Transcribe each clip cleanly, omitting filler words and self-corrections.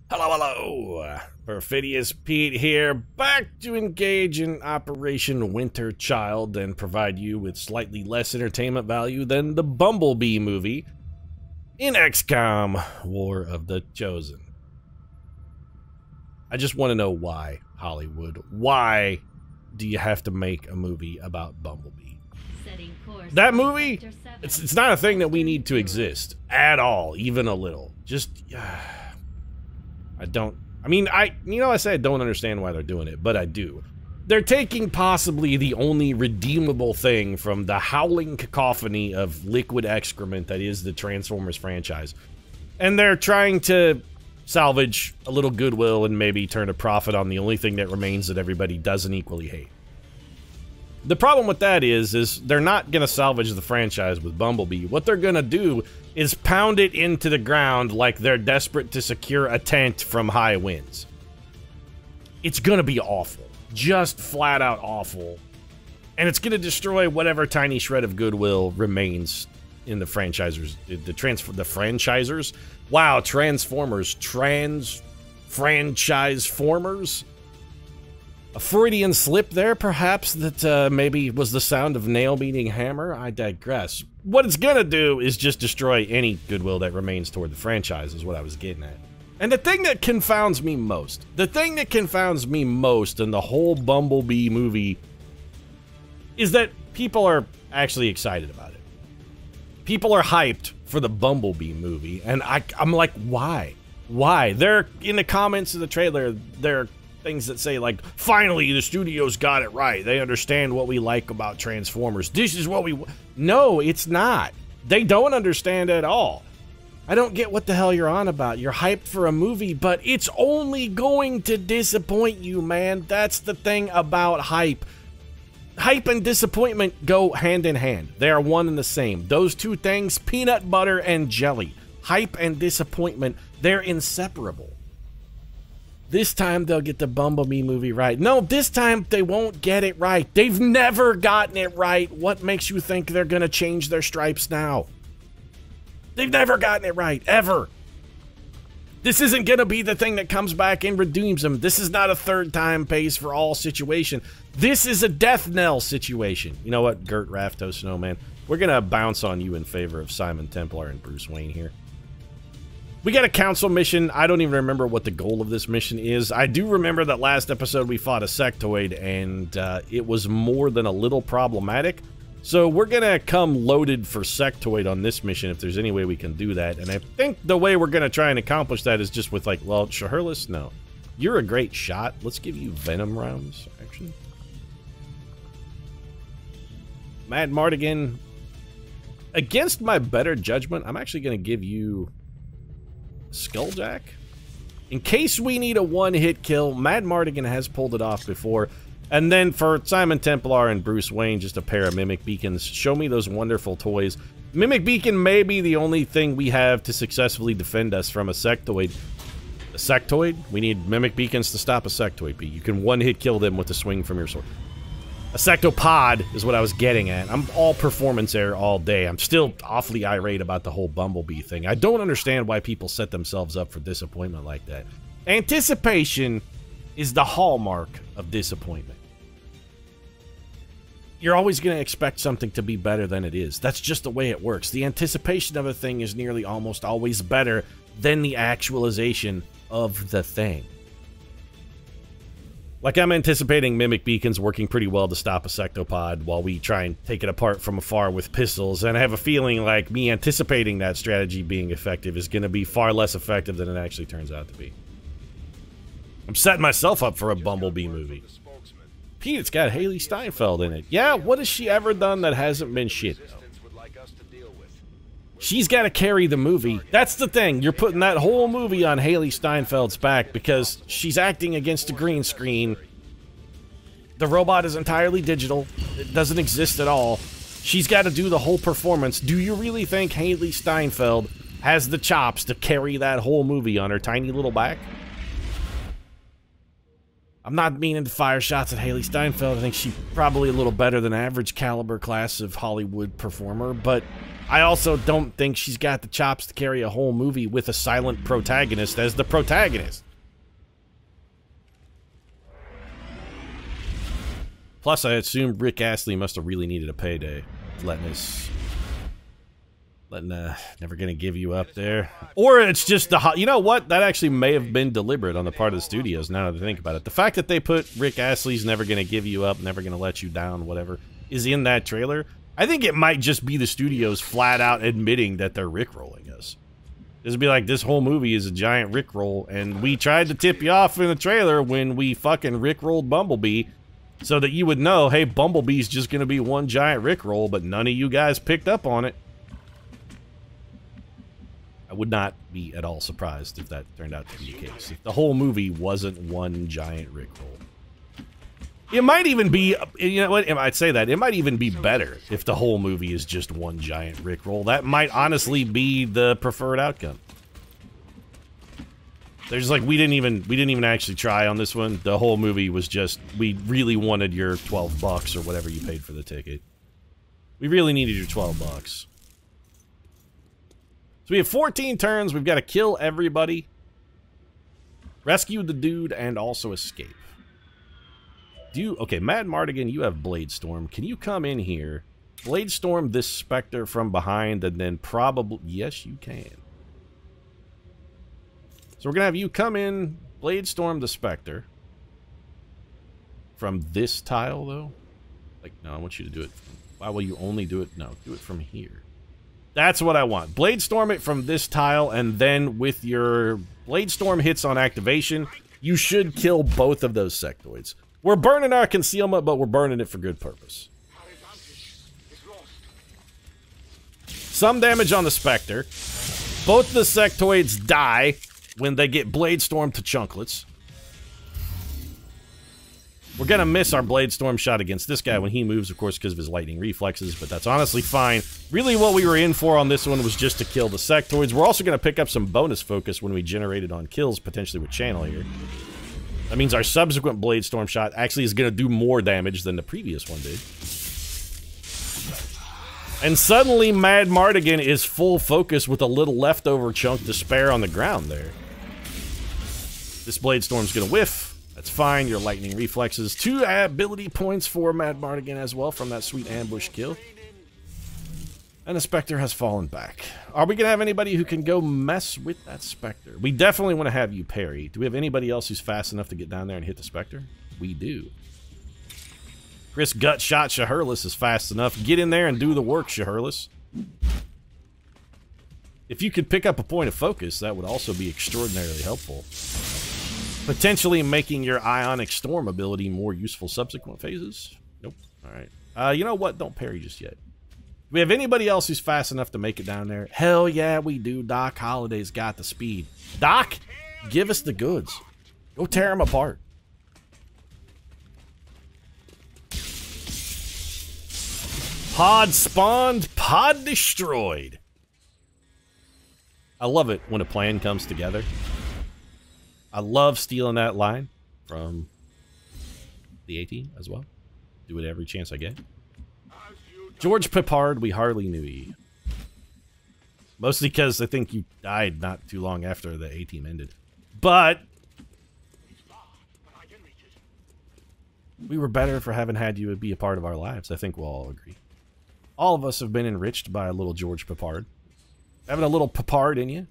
Hello, hello! Perfidious Pete here, back to engage in Operation Winter Child and provide you with slightly less entertainment value than the Bumblebee movie in XCOM, War of the Chosen. I just want to know why, Hollywood. Why do you have to make a movie about Bumblebee? That movie, it's not a thing that we need to exist at all, even a little. Just, I say I don't understand why they're doing it, but I do. They're taking possibly the only redeemable thing from the howling cacophony of liquid excrement that is the Transformers franchise, and they're trying to salvage a little goodwill and maybe turn a profit on the only thing that remains that everybody doesn't equally hate. The problem with that is they're not going to salvage the franchise with Bumblebee. What they're going to do is pound it into the ground like they're desperate to secure a tent from high winds. It's going to be awful. Just flat out awful. And it's going to destroy whatever tiny shred of goodwill remains in the franchisers. The franchisers? Wow, Transformers. Franchise-formers? A Freudian slip there, perhaps, that maybe was the sound of nail-beating hammer? I digress. What it's gonna do is just destroy any goodwill that remains toward the franchise, is what I was getting at. And the thing that confounds me most in the whole Bumblebee movie is that people are actually excited about it. People are hyped for the Bumblebee movie, and I'm like, why? Why? They're in the comments of the trailer, they're things that say, like, finally the studios got it right. They understand what we like about Transformers. This is what we... No, it's not. They don't understand at all. I don't get what the hell you're on about. You're hyped for a movie, but it's only going to disappoint you, man. That's the thing about hype. Hype and disappointment go hand in hand. They are one and the same. Those two things, peanut butter and jelly. Hype and disappointment, they're inseparable. This time they'll get the Bumblebee movie right. No, this time they won't get it right. They've never gotten it right. What makes you think they're gonna change their stripes now? They've never gotten it right, ever. This isn't gonna be the thing that comes back and redeems them. This is not a third time pays for all situation. This is a death knell situation. You know what, Gert Rafto Snowman? We're gonna bounce on you in favor of Simon Templar and Bruce Wayne here. We got a council mission. I don't even remember what the goal of this mission is. I do remember that last episode we fought a sectoid, and it was more than a little problematic. So we're gonna come loaded for sectoid on this mission if there's any way we can do that. And I think the way we're gonna try and accomplish that is just with, like, well, Shaherlis, no. You're a great shot. Let's give you venom rounds, actually. Mad Mardigan. Against my better judgment, I'm actually gonna give you Skulljack? In case we need a one-hit kill, Mad Mardigan has pulled it off before. And then for Simon Templar and Bruce Wayne, just a pair of Mimic Beacons. Show me those wonderful toys. Mimic Beacon may be the only thing we have to successfully defend us from a sectoid. A sectoid? We need Mimic Beacons to stop a sectoid, Pete. You can one-hit kill them with a swing from your sword. A sectopod is what I was getting at. I'm all performance error all day. I'm still awfully irate about the whole Bumblebee thing. I don't understand why people set themselves up for disappointment like that. Anticipation is the hallmark of disappointment. You're always going to expect something to be better than it is. That's just the way it works. The anticipation of a thing is nearly almost always better than the actualization of the thing. Like, I'm anticipating Mimic Beacons working pretty well to stop a sectopod while we try and take it apart from afar with pistols, and I have a feeling like me anticipating that strategy being effective is going to be far less effective than it actually turns out to be. I'm setting myself up for a Bumblebee movie. Pete, it's got Haley Steinfeld in it. Yeah, what has she ever done that hasn't been shit, though? She's got to carry the movie. That's the thing. You're putting that whole movie on Haley Steinfeld's back because she's acting against a green screen. The robot is entirely digital. It doesn't exist at all. She's got to do the whole performance. Do you really think Haley Steinfeld has the chops to carry that whole movie on her tiny little back? I'm not meaning to fire shots at Haley Steinfeld. I think she's probably a little better than average caliber class of Hollywood performer, but I also don't think she's got the chops to carry a whole movie with a silent protagonist as the protagonist. Plus, I assume Rick Astley must have really needed a payday, letting Never Gonna Give You Up there. Or it's just the you know what? That actually may have been deliberate on the part of the studios, now that I think about it. The fact that they put Rick Astley's Never Gonna Give You Up, Never Gonna Let You Down, whatever, is in that trailer, I think it might just be the studios flat out admitting that they're rickrolling us. Just be like, this whole movie is a giant rickroll, and we tried to tip you off in the trailer when we fucking rickrolled Bumblebee, so that you would know, hey, Bumblebee's just gonna be one giant rickroll, but none of you guys picked up on it. I would not be at all surprised if that turned out to be the case. If the whole movie wasn't one giant rickroll. It might even be, you know what, I'd say that, it might even be better if the whole movie is just one giant rickroll. That might honestly be the preferred outcome. There's like, we didn't even actually try on this one. The whole movie was just, we really wanted your 12 bucks or whatever you paid for the ticket. We really needed your 12 bucks. So we have 14 turns. We've got to kill everybody, rescue the dude, and also escape. Okay, Mad Mardigan, you have Blade Storm. Can you come in here, Blade Storm this Spectre from behind, and then probably... Yes, you can. So we're going to have you come in, Blade Storm the Spectre. From this tile, though? Like, no, I want you to do it. Why will you only do it? No, do it from here. That's what I want. Blade Storm it from this tile, and then with your Blade Storm hits on activation, you should kill both of those sectoids. We're burning our concealment, but we're burning it for good purpose. Some damage on the Spectre. Both the sectoids die when they get Blade Storm to chunklets. We're gonna miss our Blade Storm shot against this guy when he moves, of course, because of his lightning reflexes, but that's honestly fine. Really what we were in for on this one was just to kill the sectoids. We're also gonna pick up some bonus focus when we generate it on kills, potentially with Channel here. That means our subsequent Blade Storm shot actually is gonna do more damage than the previous one did. And suddenly Mad Mardigan is full focus with a little leftover chunk to spare on the ground there. This Blade Storm's gonna whiff. That's fine, your lightning reflexes. 2 ability points for Mad Mardigan as well from that sweet ambush kill. And the Spectre has fallen back. Are we going to have anybody who can go mess with that Spectre? We definitely want to have you parry. Do we have anybody else who's fast enough to get down there and hit the Spectre? We do. Chris Gutshot Shahurless is fast enough. Get in there and do the work, Shahurless. If you could pick up a point of focus, that would also be extraordinarily helpful. Potentially making your Ionic Storm ability more useful subsequent phases. Nope. Alright. You know what? Don't parry just yet. Do we have anybody else who's fast enough to make it down there? Hell yeah, we do. Doc Holliday's got the speed. Doc, give us the goods. Go tear them apart. Pod spawned, pod destroyed. I love it when a plan comes together. I love stealing that line from the A-Team as well. Do it every chance I get. George Peppard, we hardly knew ye. Mostly because I think you died not too long after the A-Team ended. But we were better for having had you be a part of our lives. I think we'll all agree. All of us have been enriched by a little George Peppard. Having a little Peppard in you.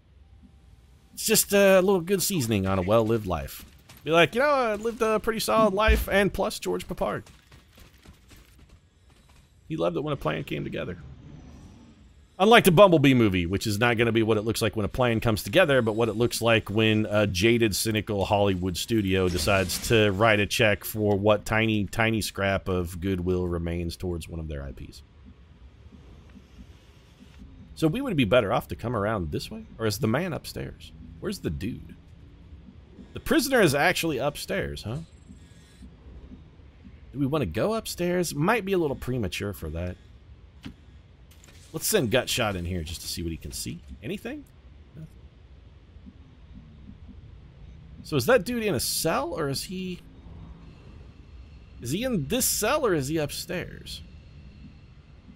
It's just a little good seasoning on a well-lived life. Be like, you know, I lived a pretty solid life, and plus George Peppard. He loved it when a plan came together. Unlike the Bumblebee movie, which is not going to be what it looks like when a plan comes together, but what it looks like when a jaded, cynical Hollywood studio decides to write a check for what tiny, tiny scrap of goodwill remains towards one of their IPs. So we would be better off to come around this way? Or is the man upstairs? Where's the dude? The prisoner is actually upstairs, huh? Do we want to go upstairs? Might be a little premature for that. Let's send Gutshot in here just to see what he can see. Anything? Nothing. So is that dude in a cell, or is he... Is he in this cell, or is he upstairs?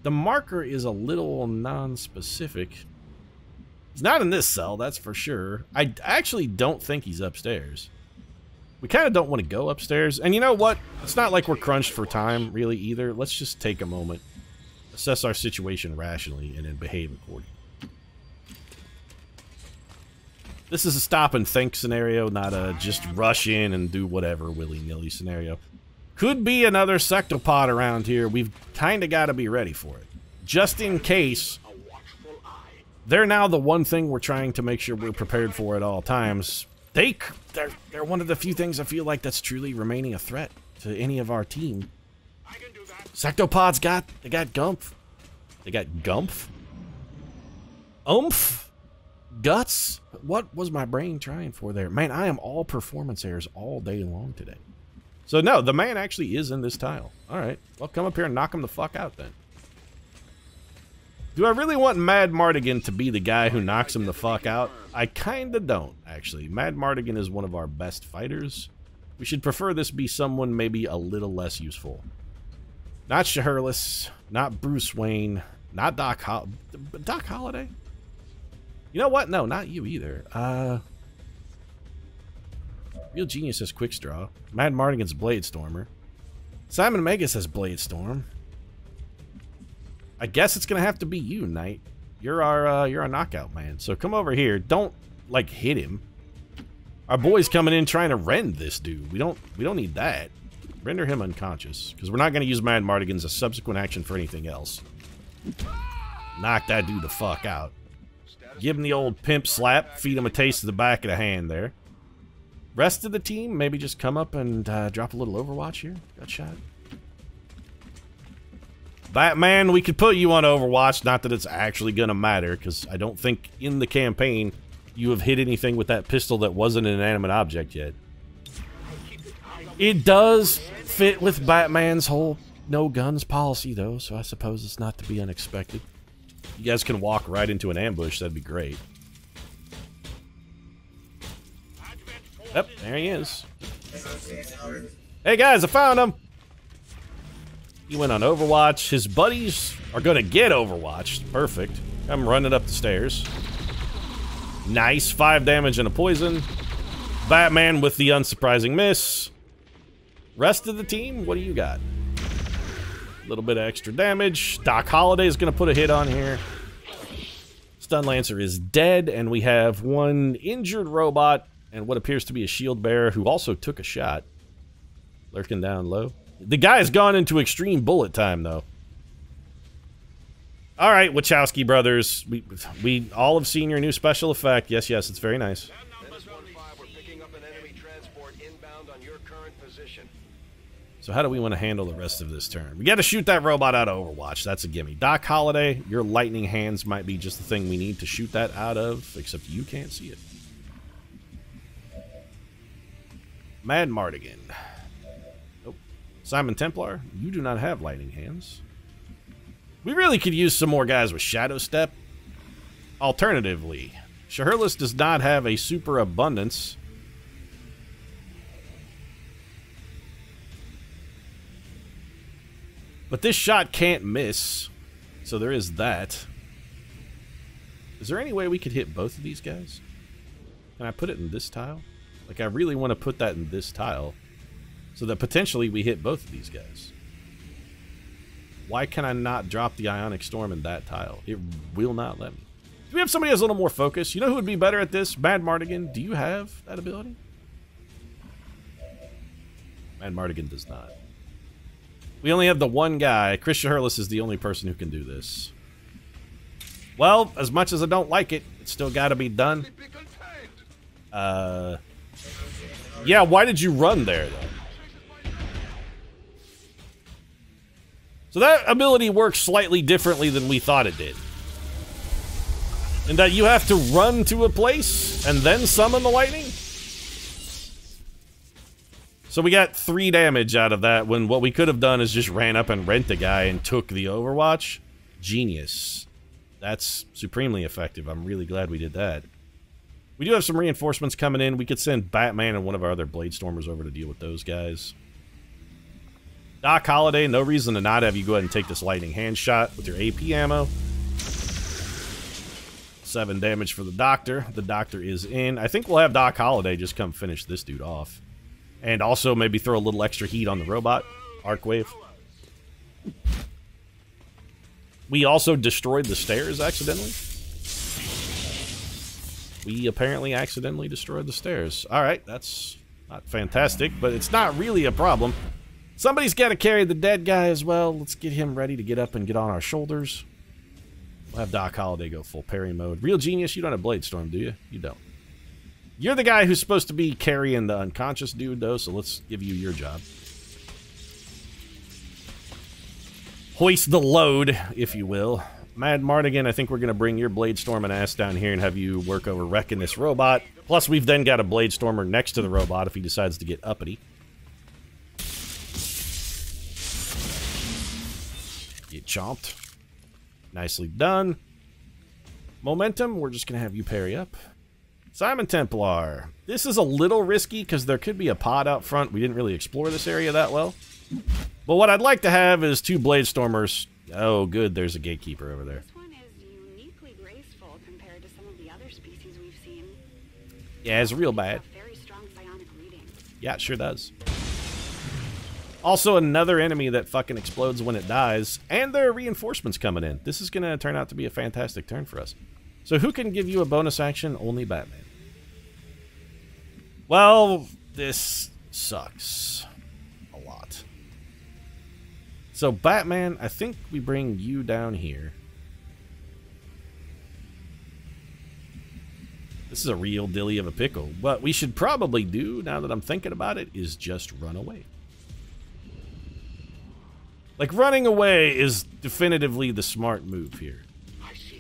The marker is a little non-specific. He's not in this cell, that's for sure. I actually don't think he's upstairs. We kind of don't want to go upstairs. And you know what? It's not like we're crunched for time, really, either. Let's just take a moment, assess our situation rationally, and then behave accordingly. This is a stop and think scenario, not a just rush in and do whatever willy-nilly scenario. Could be another sectopod around here. We've kind of got to be ready for it. Just in case. They're now the one thing we're trying to make sure we're prepared for at all times. They're one of the few things I feel like that's truly remaining a threat to any of our team. Sectopods they got gumph. They got gumph? Oomph? Guts? What was my brain trying for there? Man, I am all performance errors all day long today. So no, the man actually is in this tile. Alright, well come up here and knock him the fuck out then. Do I really want Mad Mardigan to be the guy who knocks him the fuck out? I kinda don't, actually. Mad Mardigan is one of our best fighters. We should prefer this be someone maybe a little less useful. Not Shaherless, not Bruce Wayne, not Doc Holliday? You know what? No, not you either. Real Genius has Quick Straw. Mad Mardigan's Blade Stormer. Simon Megas has Blade Storm. I guess it's gonna have to be you, Knight. You're our knockout man. So come over here. Don't like hit him. Our boy's coming in trying to rend this dude. We don't need that. Render him unconscious because we're not gonna use Mad Mardigan as a subsequent action for anything else. Knock that dude the fuck out. Give him the old pimp slap. Feed him a taste of the back of the hand there. Rest of the team, maybe just come up and drop a little Overwatch here. Got shot. Batman, we could put you on Overwatch. Not that it's actually going to matter, because I don't think in the campaign you have hit anything with that pistol that wasn't an inanimate object yet. It does fit with Batman's whole no guns policy, though, so I suppose it's not to be unexpected. You guys can walk right into an ambush, that'd be great. Yep, there he is. Hey guys, I found him! He went on Overwatch. His buddies are gonna get Overwatched. Perfect. I'm running up the stairs. Nice, 5 damage and a poison. Batman with the unsurprising miss. Rest of the team, what do you got? A little bit of extra damage. Doc Holliday's gonna put a hit on here. Stun Lancer is dead, and we have one injured robot and what appears to be a shield bearer who also took a shot. Lurking down low. The guy's gone into extreme bullet time, though. All right, Wachowski brothers. We all have seen your new special effect. Yes, yes, it's very nice. So how do we want to handle the rest of this turn? We got to shoot that robot out of Overwatch. That's a gimme. Doc Holliday, your lightning hands might be just the thing we need to shoot that out of, except you can't see it. Mad Mardigan. Nope. Simon Templar, you do not have lightning hands. We really could use some more guys with Shadow Step. Alternatively, Shaherless does not have a super abundance. But this shot can't miss, so there is that. Is there any way we could hit both of these guys? Can I put it in this tile? Like, I really want to put that in this tile so that potentially we hit both of these guys. Why can I not drop the Ionic Storm in that tile? It will not let me. Do we have somebody who has a little more focus? You know who would be better at this? Mad Mardigan. Do you have that ability? Mad Mardigan does not. We only have the one guy. Chris Shaherless is the only person who can do this. Well, as much as I don't like it, it's still got to be done. Yeah, why did you run there, though? So that ability works slightly differently than we thought it did. In that you have to run to a place and then summon the lightning? So we got 3 damage out of that when what we could have done is just ran up and rent the guy and took the Overwatch. Genius. That's supremely effective. I'm really glad we did that. We do have some reinforcements coming in. We could send Batman and one of our other Blade Stormers over to deal with those guys. Doc Holliday, no reason to not have you go ahead and take this lightning hand shot with your AP ammo. 7 damage for the doctor. The doctor is in. I think we'll have Doc Holliday just come finish this dude off. And also maybe throw a little extra heat on the robot. Arc wave. We also destroyed the stairs accidentally. We apparently accidentally destroyed the stairs. Alright, that's not fantastic, but it's not really a problem. Somebody's got to carry the dead guy as well. Let's get him ready to get up and get on our shoulders. We'll have Doc Holliday go full parry mode. Real genius, you don't have Blade Storm, do you? You don't. You're the guy who's supposed to be carrying the unconscious dude, though, so let's give you your job. Hoist the load, if you will. Mad Mardigan, I think we're going to bring your Blade Storming ass down here and have you work over wrecking this robot. Plus, we've then got a Blade Stormer next to the robot if he decides to get uppity. Get chomped. Nicely done. Momentum, we're just going to have you parry up. Simon Templar. This is a little risky because there could be a pod out front. We didn't really explore this area that well. But what I'd like to have is 2 Blade Stormers. Oh, good, there's a Gatekeeper over there. This one is uniquely graceful compared to some of the other species we've seen. Yeah, it's real bad. Very strong psionic readings. Yeah, it sure does. Also, another enemy that fucking explodes when it dies, and there are reinforcements coming in. This is going to turn out to be a fantastic turn for us. So who can give you a bonus action? Only Batman. Well, this sucks a lot. So Batman, I think we bring you down here. This is a real dilly of a pickle. What we should probably do, now that I'm thinking about it, is just run away. Like, running away is definitively the smart move here.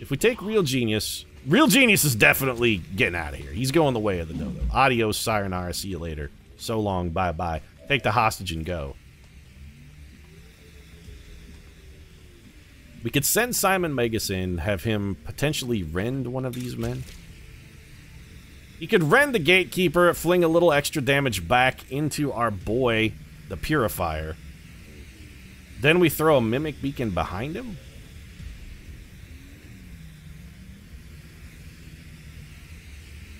If we take Real Genius is definitely getting out of here. He's going the way of the dodo. Adios, sayonara, see you later. So long, bye-bye. Take the hostage and go. We could send Simon Magus in, have him potentially rend one of these men. He could rend the Gatekeeper, fling a little extra damage back into our boy, the Purifier. Then we throw a Mimic Beacon behind him?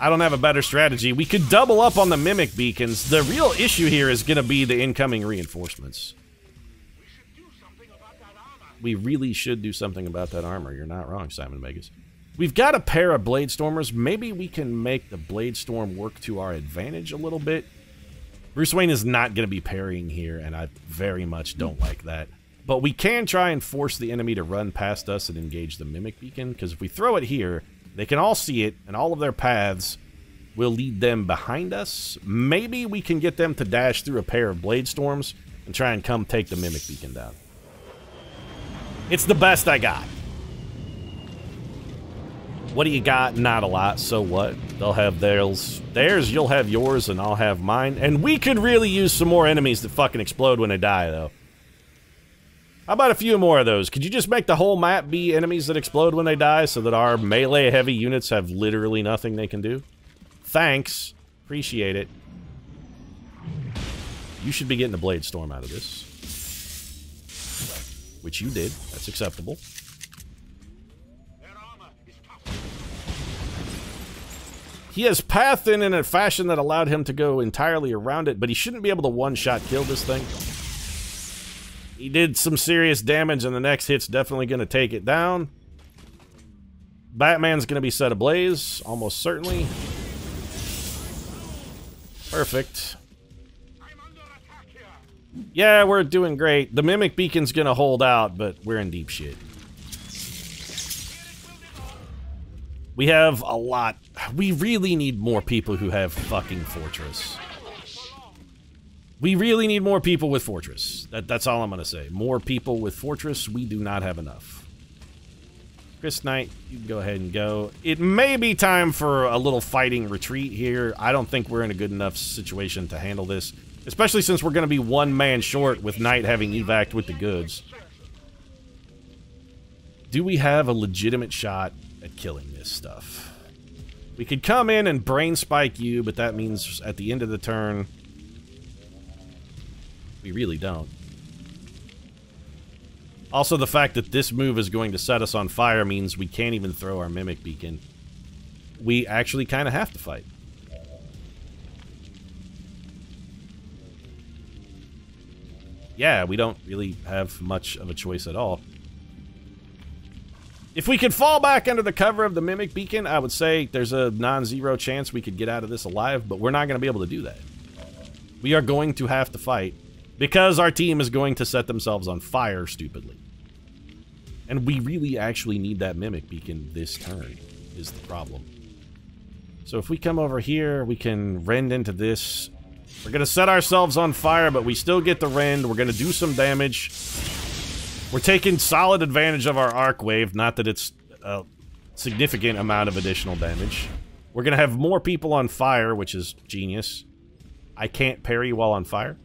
I don't have a better strategy. We could double up on the Mimic Beacons. The real issue here is going to be the incoming reinforcements. We really should do something about that armor. You're not wrong, Simon Magus. We've got a pair of Blade Stormers. Maybe we can make the Blade Storm work to our advantage a little bit. Bruce Wayne is not going to be parrying here, and I very much don't like that. But we can try and force the enemy to run past us and engage the Mimic Beacon, because if we throw it here, they can all see it, and all of their paths will lead them behind us. Maybe we can get them to dash through a pair of Blade Storms and try and come take the Mimic Beacon down. It's the best I got. What do you got? Not a lot, so what? They'll have theirs, you'll have yours, and I'll have mine. And we could really use some more enemies that fucking explode when they die, though. How about a few more of those? Could you just make the whole map be enemies that explode when they die so that our melee heavy units have literally nothing they can do? Thanks. Appreciate it. You should be getting a Blade Storm out of this. Which you did. That's acceptable. He has path in a fashion that allowed him to go entirely around it, but he shouldn't be able to one-shot kill this thing. He did some serious damage, and the next hit's definitely going to take it down. Batman's going to be set ablaze, almost certainly. Perfect. Yeah, we're doing great. The Mimic Beacon's going to hold out, but we're in deep shit. We have a lot. We really need more people who have fucking Fortress. We really need more people with Fortress. That's all I'm going to say. More people with Fortress. We do not have enough. Chris Knight, you can go ahead and go. It may be time for a little fighting retreat here. I don't think we're in a good enough situation to handle this. Especially since we're going to be one man short with Knight having evac'd with the goods. Do we have a legitimate shot at killing this stuff? We could come in and brain spike you, but that means at the end of the turn... We really don't. Also, the fact that this move is going to set us on fire means we can't even throw our Mimic Beacon. We actually kind of have to fight. Yeah, we don't really have much of a choice at all. If we could fall back under the cover of the Mimic Beacon, I would say there's a non-zero chance we could get out of this alive, but we're not going to be able to do that. We are going to have to fight because our team is going to set themselves on fire stupidly. And we really actually need that Mimic Beacon this turn, is the problem. So if we come over here, we can rend into this. We're going to set ourselves on fire, but we still get the rend. We're going to do some damage. We're taking solid advantage of our arc wave, not that it's a significant amount of additional damage. We're going to have more people on fire, which is genius. I can't parry while on fire.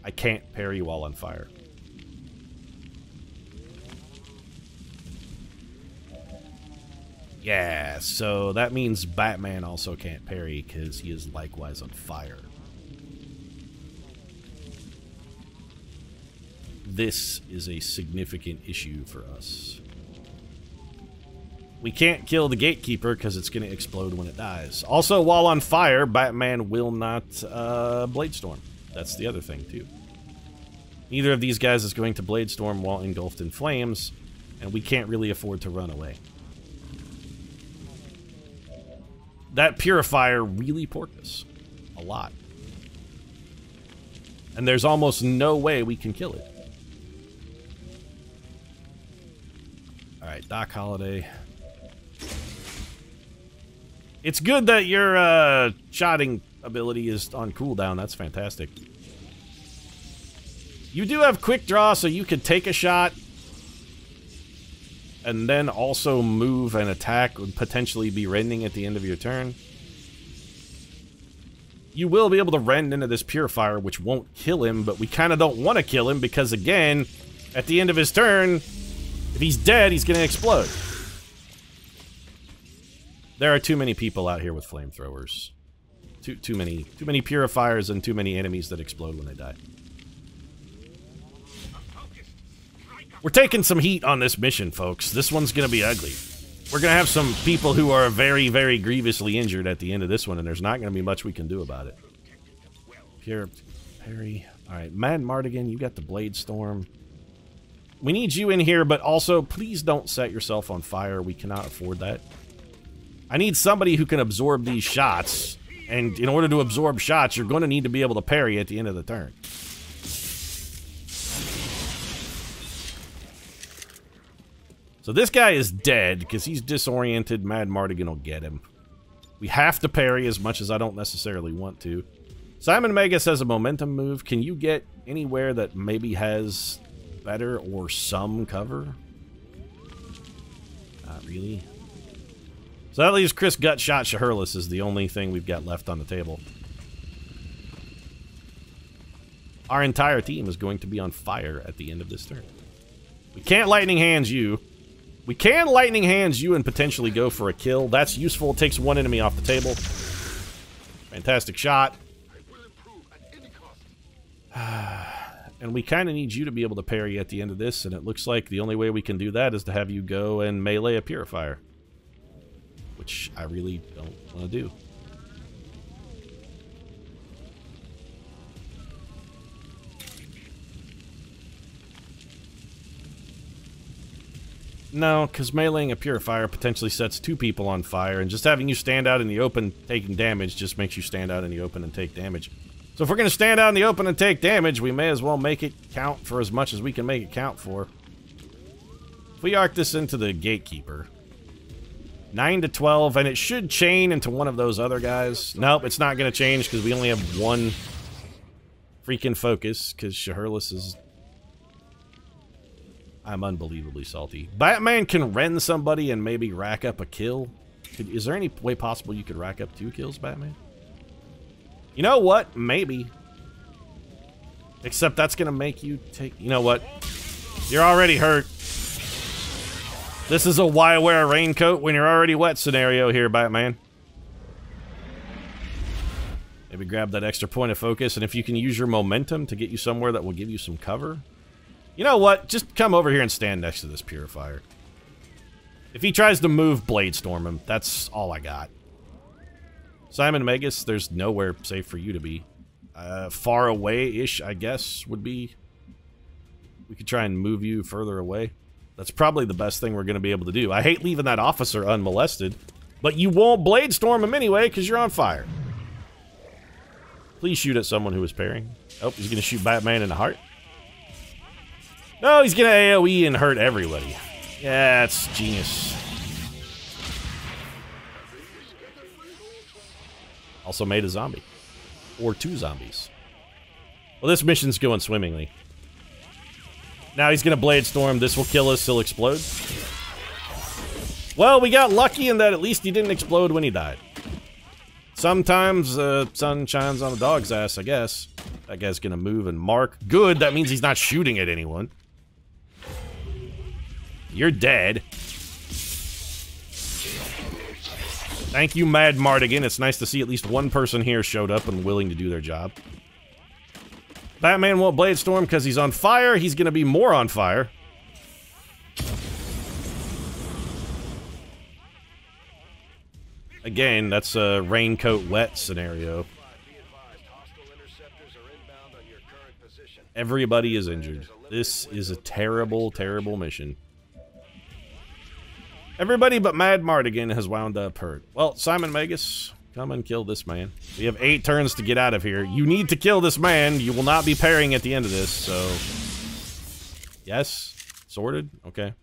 I can't parry while on fire. Yeah, so that means Batman also can't parry because he is likewise on fire. This is a significant issue for us. We can't kill the Gatekeeper because it's going to explode when it dies. Also, while on fire, Batman will not Bladestorm. That's the other thing, too. Neither of these guys is going to Bladestorm while engulfed in flames, and we can't really afford to run away. That Purifier really porked us. A lot. And there's almost no way we can kill it. Alright, Doc Holliday. It's good that your shotting ability is on cooldown. That's fantastic. You do have quick draw, so you could take a shot and then also move and attack and potentially be rending at the end of your turn. You will be able to rend into this Purifier, which won't kill him, but we kind of don't want to kill him because, again, at the end of his turn, if he's dead, he's going to explode. There are too many people out here with flamethrowers. Too many Purifiers and too many enemies that explode when they die. We're taking some heat on this mission, folks. This one's going to be ugly. We're going to have some people who are very, very grievously injured at the end of this one, and there's not going to be much we can do about it. Perry. Alright, Mad Mardigan, you got the Bladestorm. We need you in here, but also, please don't set yourself on fire. We cannot afford that. I need somebody who can absorb these shots, and in order to absorb shots, you're going to need to be able to parry at the end of the turn. So this guy is dead because he's disoriented. Mad Mardigan will get him. We have to parry as much as I don't necessarily want to. Simon Magus has a momentum move. Can you get anywhere that maybe has better or some cover? Not really. So that leaves Chris Gutshot Shahurless is the only thing we've got left on the table. Our entire team is going to be on fire at the end of this turn. We can't Lightning Hands you. We can Lightning Hands you and potentially go for a kill. That's useful. It takes one enemy off the table. Fantastic shot. And we kind of need you to be able to parry at the end of this, and it looks like the only way we can do that is to have you go and melee a Purifier. Which I really don't want to do. No, because meleeing a Purifier potentially sets two people on fire, and just having you stand out in the open taking damage just makes you stand out in the open and take damage. So if we're going to stand out in the open and take damage, we may as well make it count for as much as we can make it count for. If we arc this into the Gatekeeper, 9 to 12, and it should chain into one of those other guys. Nope, it's not going to change because we only have one freaking focus, because Shahurless is... I'm unbelievably salty. Batman can rend somebody and maybe rack up a kill. Is there any way possible you could rack up 2 kills, Batman? You know what? Maybe. Except that's going to make you take... You know what? You're already hurt. This is a why wear a raincoat when you're already wet scenario here, Batman. Maybe Maybe grab that extra point of focus, and if you can use your momentum to get you somewhere that will give you some cover. You know what? Just come over here and stand next to this purifier. If he tries to move, Blade Storm him. That's all I got. Simon Magus, there's nowhere safe for you to be. Far away-ish, I guess, would be... We could try and move you further away. That's probably the best thing we're going to be able to do. I hate leaving that officer unmolested, but you won't Blade Storm him anyway because you're on fire. Please shoot at someone who is parrying. Oh, he's going to shoot Batman in the heart. No, he's going to AoE and hurt everybody. Yeah, it's genius. Also made a zombie. Or 2 zombies. Well, this mission's going swimmingly. Now he's going to Blade Storm. This will kill us. He'll explode. Well, we got lucky in that at least he didn't explode when he died. Sometimes sun shines on a dog's ass, I guess. That guy's going to move and mark. Good, that means he's not shooting at anyone. You're dead. Thank you, Mad Mardigan. It's nice to see at least one person here showed up and willing to do their job. Batman won't Blade Storm because he's on fire. He's going to be more on fire. Again, that's a raincoat wet scenario. Everybody is injured. This is a terrible, terrible mission. Everybody but Mad Mardigan has wound up hurt. Well, Simon Magus, come and kill this man. We have 8 turns to get out of here. You need to kill this man. You will not be parrying at the end of this, so... Yes? Sorted? Okay.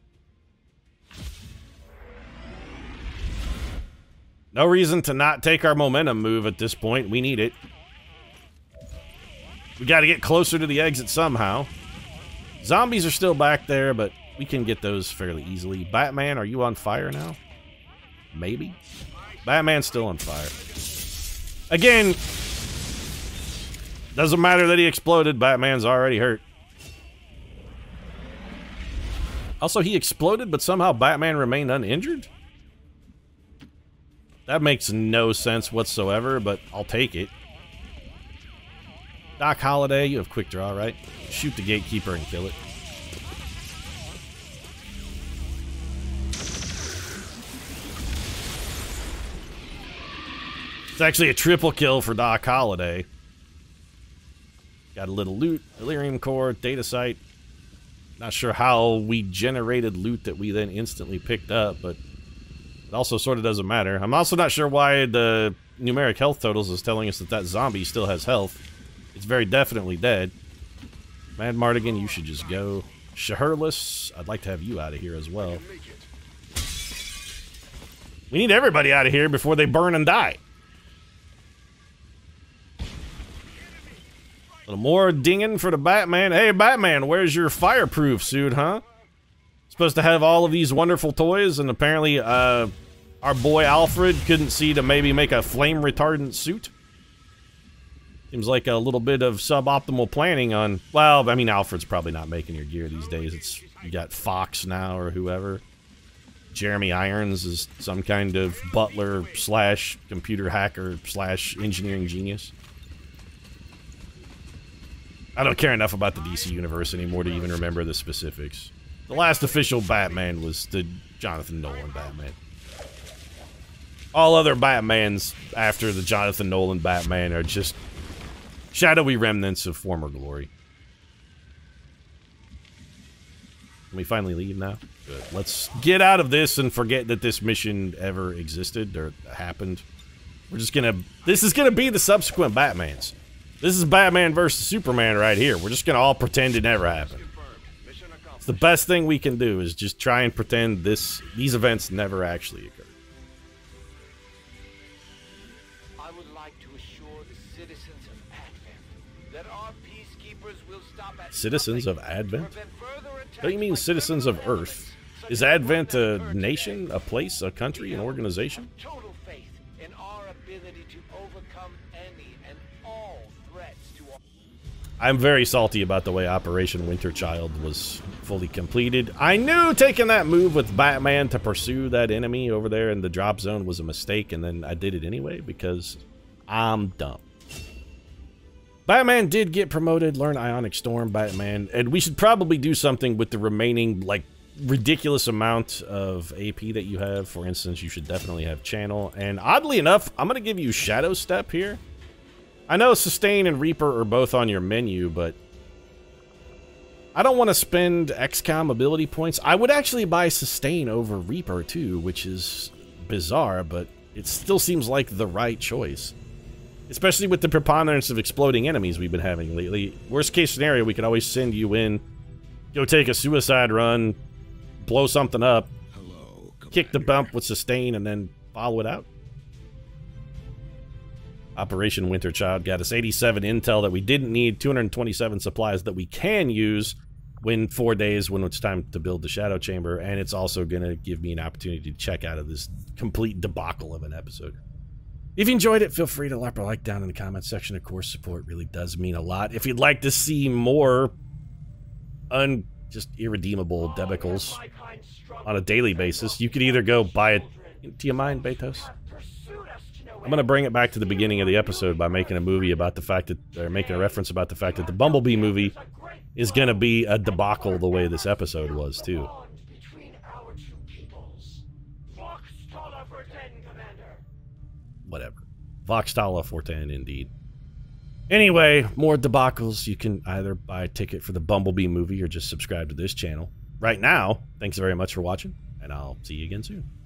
No reason to not take our momentum move at this point. We need it. We gotta get closer to the exit somehow. Zombies are still back there, but we can get those fairly easily. Batman, are you on fire now? Maybe? Batman's still on fire. Again, doesn't matter that he exploded. Batman's already hurt. Also, he exploded, but somehow Batman remained uninjured? That makes no sense whatsoever, but I'll take it. Doc Holliday, you have quick draw, right? Shoot the gatekeeper and kill it. It's actually a triple kill for Doc Holliday. Got a little loot, Delirium Core, data site. Not sure how we generated loot that we then instantly picked up, but it also sort of doesn't matter. I'm also not sure why the Numeric Health Totals is telling us that that zombie still has health. It's very definitely dead. Mad Mardigan, you should just go. Shahurless, I'd like to have you out of here as well. We need everybody out of here before they burn and die. A little more dinging for the Batman. Hey, Batman, where's your fireproof suit, huh? Supposed to have all of these wonderful toys, and apparently, our boy Alfred couldn't see to maybe make a flame-retardant suit. Seems like a little bit of suboptimal planning on... Well, I mean, Alfred's probably not making your gear these days. It's you got Fox now, or whoever. Jeremy Irons is some kind of butler slash computer hacker slash engineering genius. I don't care enough about the DC universe anymore to even remember the specifics. The last official Batman was the Jonathan Nolan Batman. All other Batmans after the Jonathan Nolan Batman are just shadowy remnants of former glory. Can we finally leave now? Good. Let's get out of this and forget that this mission ever existed or happened. We're just gonna... This is gonna be the subsequent Batmans. This is Batman versus Superman right here. We're just gonna all pretend it never happened. It's the best thing we can do is just try and pretend these events never actually occurred. I would like to assure the citizens of Advent that our peacekeepers will stop at Citizens of Advent? prevent further attacks. Don't you mean citizens of Earth? Is Advent a nation, a place, a country, an organization? Total faith in our ability to overcome any and all threats to our... I'm very salty about the way Operation Winterchild was fully completed. I knew taking that move with Batman to pursue that enemy over there in the drop zone was a mistake, and then I did it anyway because I'm dumb. Batman did get promoted, learn Ionic Storm, Batman, and we should probably do something with the remaining, like, ridiculous amount of AP that you have. For instance, you should definitely have Channel, and oddly enough, I'm gonna give you Shadow Step here. I know Sustain and Reaper are both on your menu, but I don't want to spend XCOM ability points. I would actually buy Sustain over Reaper, too, which is bizarre, but it still seems like the right choice. Especially with the preponderance of exploding enemies we've been having lately. Worst case scenario, we could always send you in, go take a suicide run, blow something up, kick the bump with Sustain, and then follow it out. Operation Winterchild got us 87 intel that we didn't need, 227 supplies that we can use when 4 days when it's time to build the Shadow Chamber, and it's also going to give me an opportunity to check out of this complete debacle of an episode. If you enjoyed it, feel free to drop a like down in the comments section. Of course, support really does mean a lot. If you'd like to see more just irredeemable debacles on a daily basis, you could either go buy it. Do you mind, Betos? I'm going to bring it back to the beginning of the episode by making a movie about the fact that, or making a reference about the fact that the Bumblebee movie is going to be a debacle the way this episode was, too. Whatever. Voxtala 410, indeed. Anyway, more debacles. You can either buy a ticket for the Bumblebee movie or just subscribe to this channel. Right now, thanks very much for watching, and I'll see you again soon.